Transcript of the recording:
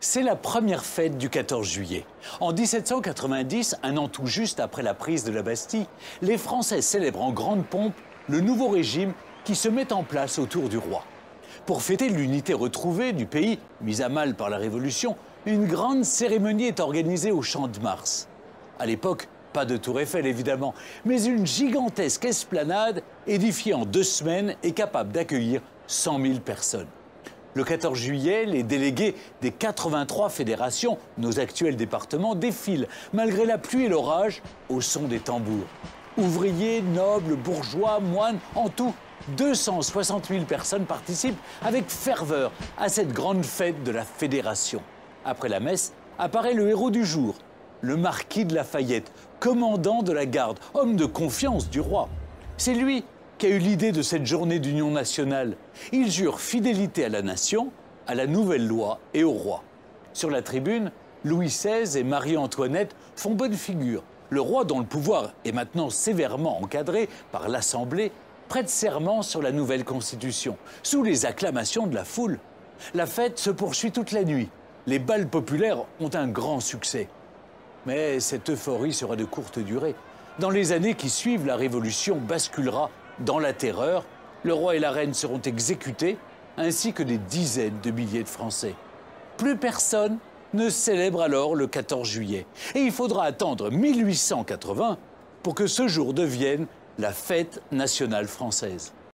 C'est la première fête du 14 juillet. En 1790, un an tout juste après la prise de la Bastille, les Français célèbrent en grande pompe le nouveau régime qui se met en place autour du roi. Pour fêter l'unité retrouvée du pays, mise à mal par la Révolution, une grande cérémonie est organisée au Champ de Mars. À l'époque, pas de tour Eiffel évidemment, mais une gigantesque esplanade édifiée en 2 semaines et capable d'accueillir 100 000 personnes. Le 14 juillet, les délégués des 83 fédérations, nos actuels départements, défilent, malgré la pluie et l'orage, au son des tambours. Ouvriers, nobles, bourgeois, moines, en tout, 260 000 personnes participent avec ferveur à cette grande fête de la fédération. Après la messe, apparaît le héros du jour, le marquis de Lafayette, commandant de la garde, homme de confiance du roi. C'est lui qui a eu l'idée de cette journée d'union nationale. Il jure fidélité à la nation, à la nouvelle loi et au roi. Sur la tribune, Louis XVI et Marie-Antoinette font bonne figure. Le roi, dont le pouvoir est maintenant sévèrement encadré par l'Assemblée, prête serment sur la nouvelle Constitution, sous les acclamations de la foule. La fête se poursuit toute la nuit. Les bals populaires ont un grand succès. Mais cette euphorie sera de courte durée. Dans les années qui suivent, la Révolution basculera dans la terreur. Le roi et la reine seront exécutés, ainsi que des dizaines de milliers de Français. Plus personne ne célèbre alors le 14 juillet. Et il faudra attendre 1880 pour que ce jour devienne la fête nationale française.